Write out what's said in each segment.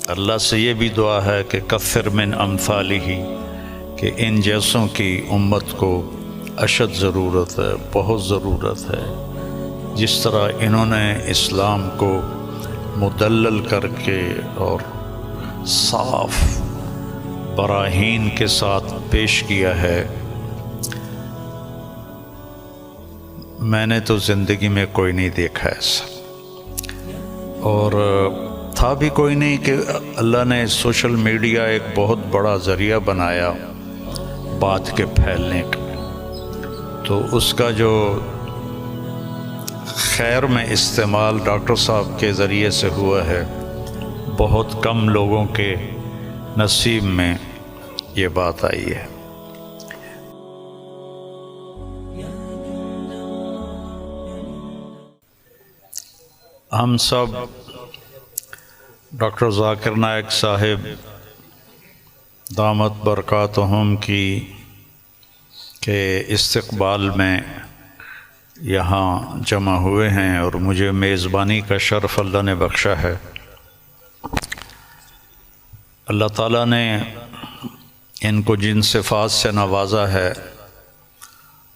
اللہ سے یہ بھی دعا ہے کہ کثر من امثالہ، کہ ان جیسوں کی امت کو اشد ضرورت ہے، بہت ضرورت ہے۔ جس طرح انہوں نے اسلام کو مدلل کر کے اور صاف براہین کے ساتھ پیش کیا ہے، میں نے تو زندگی میں کوئی نہیں دیکھا ایسا، اور تھا بھی کوئی نہیں کہ اللہ نے سوشل میڈیا ایک بہت بڑا ذریعہ بنایا بات کے پھیلنے کا، تو اس کا جو خیر میں استعمال ڈاکٹر صاحب کے ذریعے سے ہوا ہے، بہت کم لوگوں کے نصیب میں یہ بات آئی ہے۔ ہم سب ڈاکٹر ذاکر نائک صاحب دامت برکاتہم کی کے استقبال میں یہاں جمع ہوئے ہیں، اور مجھے میزبانی کا شرف اللہ نے بخشا ہے۔ اللہ تعالیٰ نے ان کو جن صفات سے نوازا ہے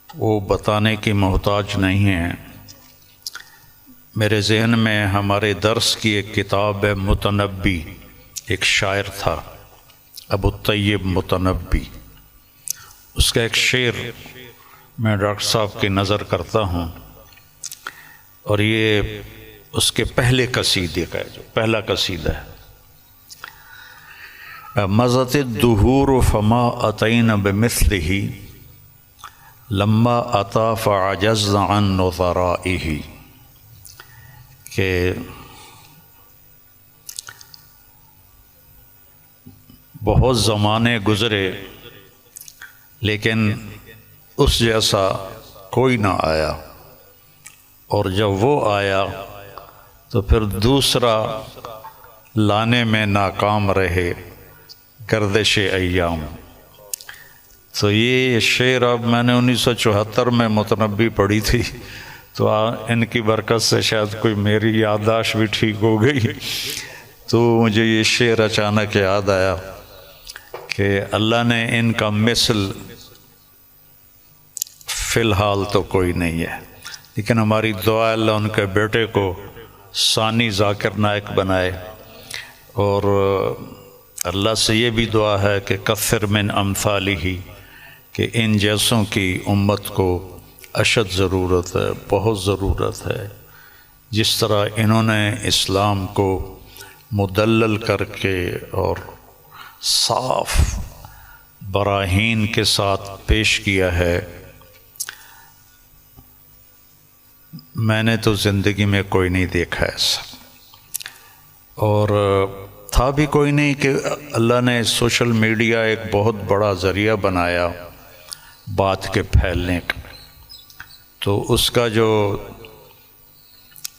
وہ بتانے کی محتاج نہیں ہیں۔ میرے ذہن میں ہمارے درس کی ایک کتاب ہے متنبی، ایک شاعر تھا ابو الطیب متنبی، اس کا ایک شعر میں ڈاکٹر صاحب کی نظر کرتا ہوں، اور یہ اس کے پہلے قصیدے کا ہے، جو پہلا قصیدہ ہے۔ مضت الدہور فما اتین بمثلہ لما اتا فعجزنا عن نظرائہ، کہ بہت زمانے گزرے لیکن اس جیسا کوئی نہ آیا، اور جب وہ آیا تو پھر دوسرا لانے میں ناکام رہے گردش ایام۔ تو یہ شعر اب میں نے 1974 میں متنبی پڑھی تھی، تو ان کی برکت سے شاید کوئی میری یادداشت بھی ٹھیک ہو گئی، تو مجھے یہ شعر اچانک یاد آیا کہ اللہ نے ان کا مثل فی الحال تو کوئی نہیں ہے، لیکن ہماری دعا اللہ ان کے بیٹے کو ثانی ذاکر نائک بنائے، اور اللہ سے یہ بھی دعا ہے کہ کثر من امثالہ، کہ ان جیسوں کی امت کو اشد ضرورت ہے، بہت ضرورت ہے۔ جس طرح انہوں نے اسلام کو مدلل کر کے اور صاف براہین کے ساتھ پیش کیا ہے، میں نے تو زندگی میں کوئی نہیں دیکھا ایسا، اور تھا بھی کوئی نہیں کہ اللہ نے سوشل میڈیا ایک بہت بڑا ذریعہ بنایا بات کے پھیلنے کا، تو اس کا جو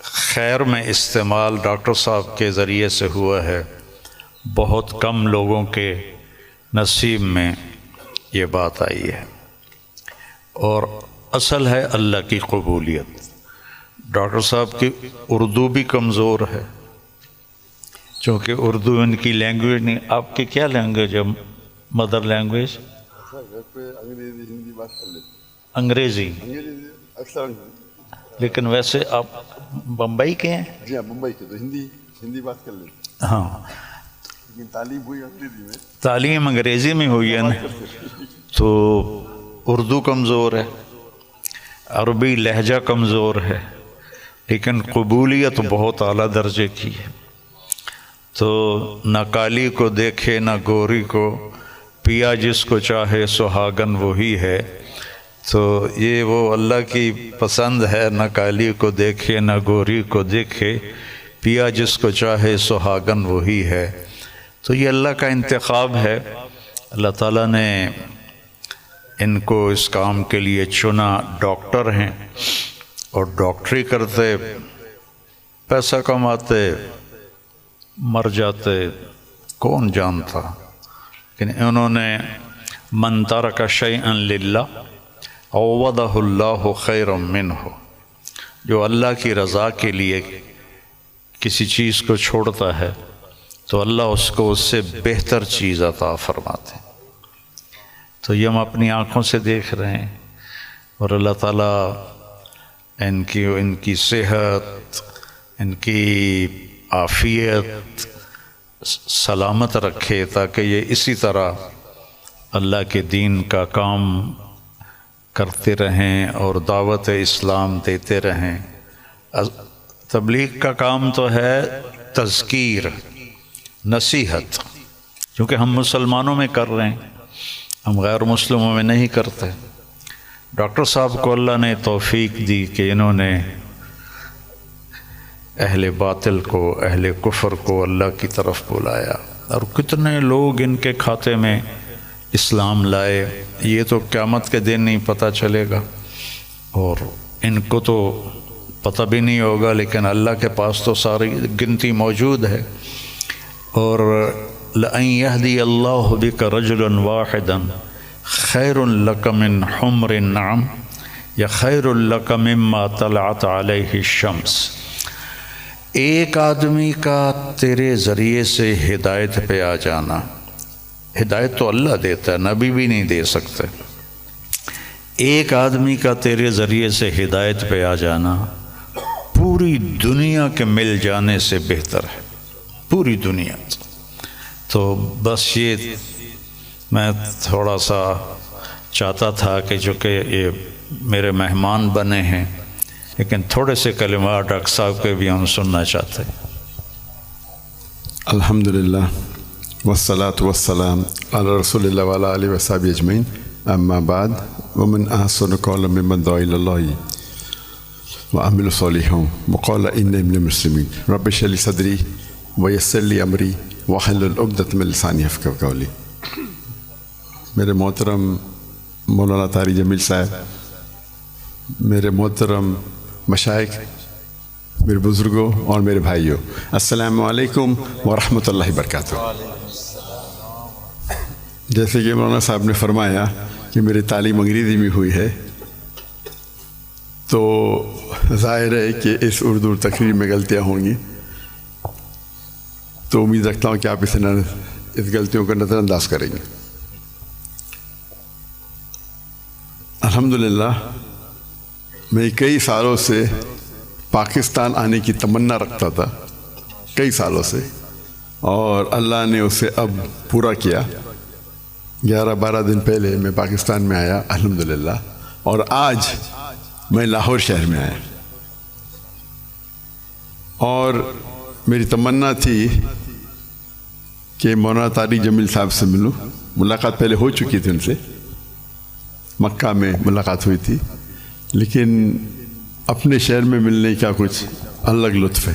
خیر میں استعمال ڈاکٹر صاحب کے ذریعے سے ہوا ہے، بہت کم لوگوں کے نصیب میں یہ بات آئی ہے، اور اصل ہے اللہ کی قبولیت۔ ڈاکٹر صاحب کی اردو بھی کمزور ہے، چونکہ اردو ان کی لینگویج نہیں۔ آپ کی کیا لینگویج ہے مدر لینگویج؟ انگریزی، لیکن ویسے آپ بمبئی کے ہیں؟ جی ہاں، ممبئی کے، تو ہندی بات کر لیتے، ہاں، لیکن تعلیم ہوئی انگریزی میں، تعلیم انگریزی میں ہوئی ہے نا، تو اردو کمزور ہے، عربی لہجہ کمزور ہے، لیکن قبولیت بہت اعلیٰ درجے کی ہے۔ تو نہ کالی کو دیکھے نہ گوری کو، پیا جس کو چاہے سہاگن وہی ہے۔ تو یہ وہ اللہ کی پسند ہے، نہ کالی کو دیکھے نہ گوری کو دیکھے، پیا جس کو چاہے سہاگن وہی ہے۔ تو یہ اللہ کا انتخاب ہے، اللہ تعالیٰ نے ان کو اس کام کے لیے چنا۔ ڈاکٹر ہیں اور ڈاکٹری کرتے، پیسہ کماتے، مر جاتے، کون جانتا، لیکن انہوں نے من ترک شیئا للہ عوضہ اللہ خیرا منہ، جو اللہ کی رضا کے لیے کسی چیز کو چھوڑتا ہے، تو اللہ اس کو اس سے بہتر چیز عطا فرماتے ہیں۔ تو یہ ہم اپنی آنکھوں سے دیکھ رہے ہیں، اور اللہ تعالیٰ ان کی صحت، ان کی عافیت سلامت رکھے، تاکہ یہ اسی طرح اللہ کے دین کا کام کرتے رہیں اور دعوت اسلام دیتے رہیں۔ تبلیغ کا کام تو ہے تذکیر، نصیحت، کیونکہ ہم مسلمانوں میں کر رہے ہیں، ہم غیر مسلموں میں نہیں کرتے۔ ڈاکٹر صاحب کو اللہ نے توفیق دی کہ انہوں نے اہل باطل کو، اہل کفر کو اللہ کی طرف بلایا، اور کتنے لوگ ان کے کھاتے میں اسلام لائے، یہ تو قیامت کے دن نہیں پتہ چلے گا، اور ان کو تو پتہ بھی نہیں ہوگا، لیکن اللہ کے پاس تو ساری گنتی موجود ہے۔ اور لَأَن يَهْدِيَ اللَّهُ بِكَ رَجُلًا وَاحِدًا خَيْرٌ لَكَ مِنْ حُمْرِ النَّعَمِ یا خَيْرٌ لَكَ مِمَّا طَلَعَتْ عَلَيْهِ الشَّمْسُ، ایک آدمی کا تیرے ذریعے سے ہدایت پہ آ جانا، ہدایت تو اللہ دیتا ہے، نبی بھی نہیں دے سکتے، ایک آدمی کا تیرے ذریعے سے ہدایت پہ آ جانا پوری دنیا کے مل جانے سے بہتر ہے، پوری دنیا۔ تو بس یہ میں تھوڑا سا چاہتا تھا کہ جو کہ یہ میرے مہمان بنے ہیں، لیکن تھوڑے سے کلمات ڈاکٹر صاحب کے بھی ہم سننا چاہتے ہیں۔ الحمدللہ والصلاة والسلام علی رسول اللہ وعلی آلہ وصحبہ اجمعین، اما بعد، ومن احسن قولا ممن دعا الی اللہ وعمل صالحا وقال انی من المسلمین، رب اشرح لی صدری ویسر لی امری واحلل عقدۃ من لسانی یفقہوا قولی۔ میرے محترم مولانا طارق جمیل صاحب، میرے محترم مشائخ، میرے بزرگوں اور میرے بھائیوں، السلام علیکم ورحمۃ اللہ وبرکاتہ۔ جیسے کہ مولانا صاحب نے فرمایا کہ میری تعلیم انگریزی میں ہوئی ہے، تو ظاہر ہے کہ اس اردو تقریر میں غلطیاں ہوں گی، تو امید رکھتا ہوں کہ آپ اس غلطیوں کو نظر انداز کریں گے۔ الحمدللہ میں کئی سالوں سے پاکستان آنے کی تمنا رکھتا تھا، کئی سالوں سے، اور اللہ نے اسے اب پورا کیا۔ 11-12 دن پہلے میں پاکستان میں آیا الحمدللہ، اور آج میں لاہور شہر میں آیا، اور میری تمنا تھی کہ مولانا طارق جمیل صاحب سے ملوں۔ ملاقات پہلے ہو چکی تھی، ان سے مکہ میں ملاقات ہوئی تھی، لیکن اپنے شہر میں ملنے کا کچھ الگ لطف ہے۔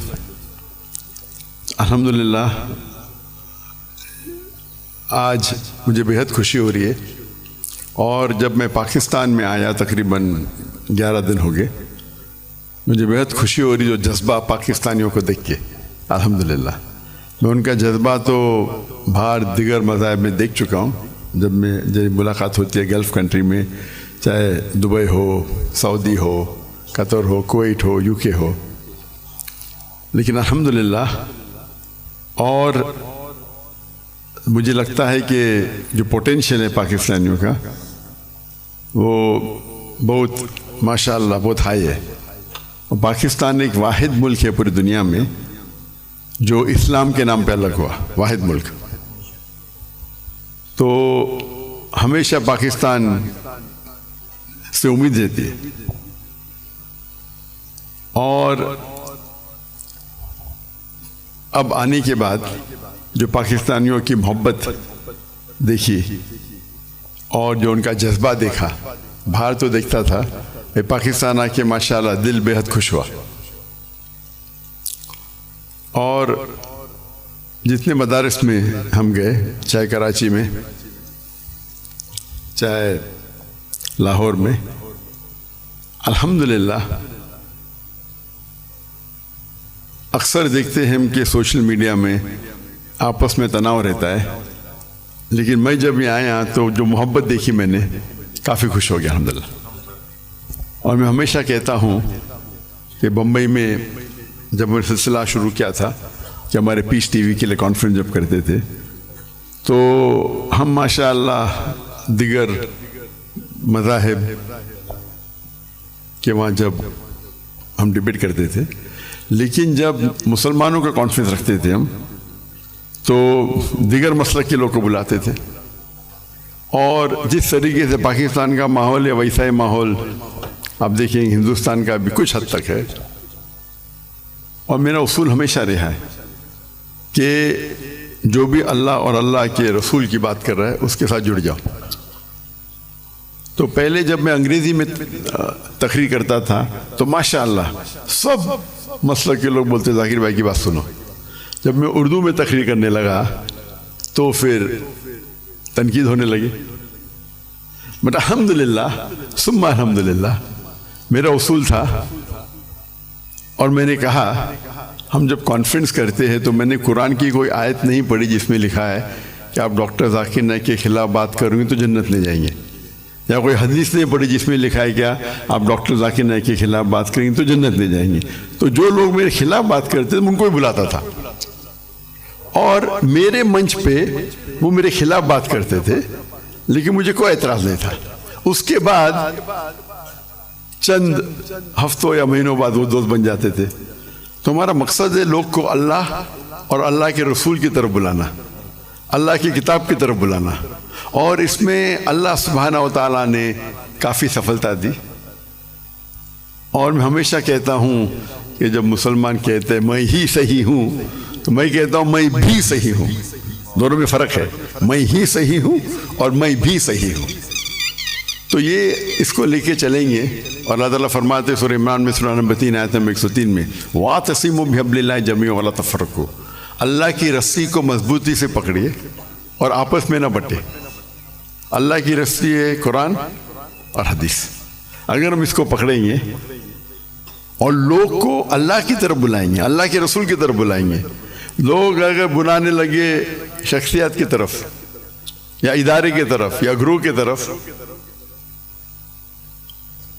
الحمدللہ آج مجھے بہت خوشی ہو رہی ہے، اور جب میں پاکستان میں آیا تقریباً 11 دن ہو گئے، مجھے بہت خوشی ہو رہی جو جذبہ پاکستانیوں کو دیکھ کے۔ الحمدللہ میں ان کا جذبہ تو باہر دیگر مذاہب میں دیکھ چکا ہوں، جب ملاقات ہوتی ہے گلف کنٹری میں، چاہے Dubai who, Saudi who, Qatar who, Kuwait who, you کے ہو، لیکن الحمدللہ، اور مجھے لگتا ہے کہ جو پوٹینشیل ہے پاکستانیوں کا وہ بہت ماشاءاللہ بہت ہائی ہے، اور پاکستان ایک واحد ملک ہے پوری دنیا میں جو اسلام کے نام پہ الگ ہوا، واحد ملک۔ تو ہمیشہ پاکستان سے امید رہتی ہے، اور اب آنے کے بعد جو پاکستانیوں کی محبت دیکھی اور جو ان کا جذبہ دیکھا، باہر تو دیکھتا تھا، پاکستان آ کے ماشاءاللہ دل بہت خوش ہوا۔ اور جتنے مدارس میں ہم گئے، چاہے کراچی میں، چاہے لاہور میں، الحمدللہ اکثر دیکھتے ہیں ہم کہ سوشل میڈیا میں آپس میں تناؤ رہتا ہے، لیکن میں جب یہاں آیا تو جو محبت دیکھی میں نے، کافی خوش ہو گیا الحمدللہ۔ اور میں ہمیشہ کہتا ہوں کہ بمبئی میں جب میں سلسلہ شروع کیا تھا، کہ ہمارے پیس ٹی وی کے لیے کانفرنس جب کرتے تھے تو ہم ماشاء اللہ دیگر مذاہب کے وہاں جب ہم ڈبیٹ کرتے تھے، لیکن جب مسلمانوں کا کانفرنس رکھتے تھے ہم تو دیگر مسلک کے لوگ کو بلاتے تھے، اور جس طریقے سے پاکستان کا ماحول ہے ویسا ہی ماحول آپ دیکھیں ہندوستان کا بھی کچھ حد تک ہے. اور میرا اصول ہمیشہ رہا ہے کہ جو بھی اللہ اور اللہ کے رسول کی بات کر رہا ہے اس کے ساتھ جڑ جاؤ. تو پہلے جب میں انگریزی میں تقریر کرتا تھا تو ماشاء اللہ سب مسلک کے لوگ بولتے ذاکر بھائی کی بات سنو. جب میں اردو میں تقریر کرنے لگا تو پھر تنقید ہونے لگی. بٹ الحمدللہ ثم الحمدللہ میرا اصول تھا، اور میں نے کہا ہم جب کانفرنس کرتے ہیں تو میں نے قرآن کی کوئی آیت نہیں پڑھی جس میں لکھا ہے کہ آپ ڈاکٹر ذاکر نائک کے خلاف بات کریں گے تو جنت میں جائیں گے، یا کوئی حدیث نہیں پڑھی جس میں لکھا ہے کیا آپ ڈاکٹر ذاکر نائک کے خلاف بات کریں گے تو جنت میں جائیں گے. تو جو لوگ میرے خلاف بات کرتے تھے میں ان کو بھی بلاتا تھا، اور میرے منچ پہ وہ میرے خلاف بات کرتے تھے لیکن مجھے کوئی اعتراض نہیں تھا. اس کے بعد چند ہفتوں یا مہینوں بعد وہ دوست بن جاتے تھے. تو ہمارا مقصد ہے لوگ کو اللہ اور اللہ کے رسول کی طرف بلانا، اللہ کی کتاب کی طرف بلانا، اور اس میں اللہ سبحانہ و تعالیٰ نے کافی سفلتا دی. اور میں ہمیشہ کہتا ہوں کہ جب مسلمان کہتے ہیں میں ہی صحیح ہوں تو میں کہتا ہوں میں بھی صحیح ہوں. دونوں میں فرق ہے، میں ہی صحیح ہوں اور میں بھی صحیح ہوں. تو یہ اس کو لے کے چلیں گے. اور اللہ تعالیٰ فرماتے ہیں سورہ عمران میں سورہ نمبر 3 آیت نمبر 103 میں وَاعْتَصِمُوا بِحَبْلِ اللَّهِ جَمِيعًا وَلَا تَفَرَّقُوا، اللہ کی رسی کو مضبوطی سے پکڑیے اور آپس میں نہ بٹے. اللہ کی رسی ہے قرآن اور حدیث. اگر ہم اس کو پکڑیں گے اور لوگ کو اللہ کی طرف بلائیں گے، اللہ کے رسول کی طرف بلائیں گے، لوگ اگر بلانے لگے شخصیات کی طرف یا ادارے کی طرف یا گروہ کی طرف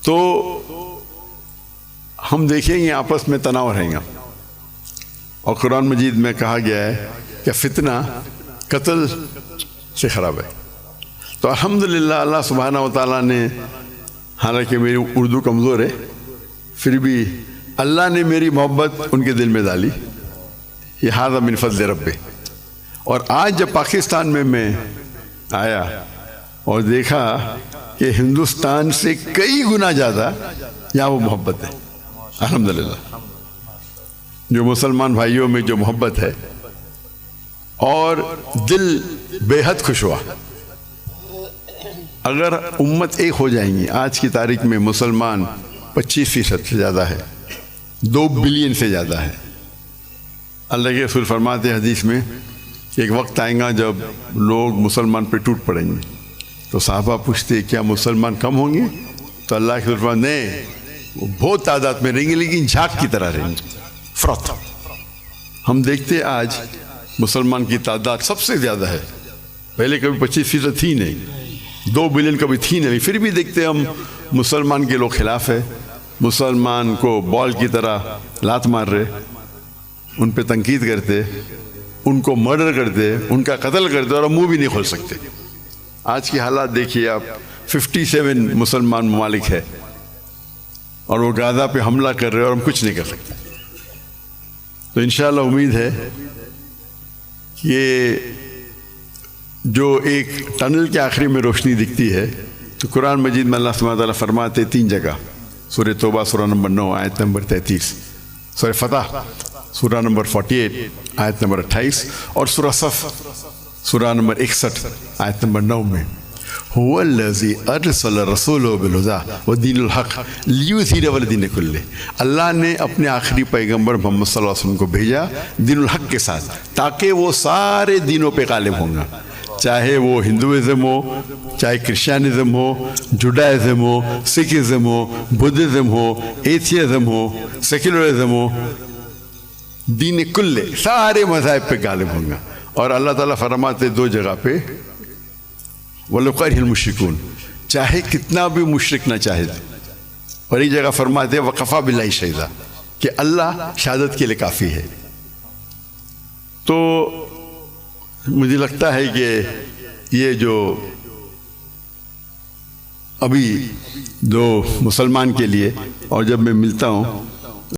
تو ہم دیکھیں گے آپس میں تناؤ رہیں گا. اور قرآن مجید میں کہا گیا ہے کہ فتنہ قتل سے خراب ہے. تو الحمدللہ اللہ سبحانہ و تعالیٰ نے، حالانکہ میری اردو کمزور ہے پھر بھی اللہ نے میری محبت ان کے دل میں ڈالی. یہ ھذا من فضل رب. اور آج جب پاکستان میں آیا اور دیکھا کہ ہندوستان سے کئی گنا زیادہ یہاں وہ محبت ہے الحمدللہ. جو مسلمان بھائیوں میں جو محبت ہے اور دل بے حد خوش ہوا. اگر امت ایک ہو جائیں گی، آج کی تاریخ میں مسلمان 25% سے زیادہ ہے، 2 بلین سے زیادہ ہے. اللہ کے رسول فرماتے ہیں حدیث میں کہ ایک وقت آئے گا جب لوگ مسلمان پہ ٹوٹ پڑیں گے. تو صحابہ پوچھتے کیا مسلمان کم ہوں گے؟ تو اللہ کے رسول فرماتے نہیں، وہ بہت تعداد میں رہیں گے لیکن جھاگ کی طرح رہیں گے. فرت ہم دیکھتے آج مسلمان کی تعداد سب سے زیادہ ہے. پہلے کبھی 25% تھی نہیں، 2 بلین کبھی تھی نہیں، پھر بھی دیکھتے ہم مسلمان کے لوگ خلاف ہے. مسلمان کو بال کی طرح لات مار رہے، ان پہ تنقید کرتے، ان کو مرڈر کرتے، ان کا قتل کرتے، اور ہم منہ بھی نہیں کھول سکتے. آج کی حالات دیکھیے آپ، 57 مسلمان ممالک ہے اور وہ غزہ پہ حملہ کر رہے اور ہم کچھ نہیں کر سکتے. تو انشاءاللہ امید ہے کہ جو ایک ٹنل کے آخری میں روشنی دکھتی ہے تو قرآن مجید میں اللہ سبحانہ وتعالیٰ فرماتے 3 جگہ، سورہ توبہ سورہ نمبر 9 آیت نمبر 33، سورہ فتح سورہ نمبر 48 آیت نمبر 28، اور سورہ صف سورہ نمبر 61 آیت نمبر 9 میں هو الذی ارسل رسولہ بالہدی ودین الحق لیظہرہ علی الدین کلہ. اللہ نے اپنے آخری پیغمبر محمد صلی اللہ علیہ وسلم کو بھیجا دین الحق کے ساتھ تاکہ وہ سارے دینوں پہ غالب ہوں گا، چاہے وہ ہندوازم ہو، چاہے کرسچینزم ہو، جوڈائزم ہو، سکھزم ہو، بدھزم ہو، ایتھیزم ہو، سیکولرزم ہو، دین کلے سارے مذاہب پہ غالب ہوں گا. اور اللہ تعالیٰ فرماتے 2 جگہ پہ وَلَوْ كَرِهَ الْمُشْرِكُونَ، چاہے کتنا بھی مشرک نہ چاہے. اور ایک جگہ فرماتے وَكَفَى بِاللَّهِ شَهِيدًا، کہ اللہ شہادت کے لیے کافی ہے. تو مجھے لگتا ہے کہ یہ جو ابھی جو مسلمان کے لیے، اور جب میں ملتا ہوں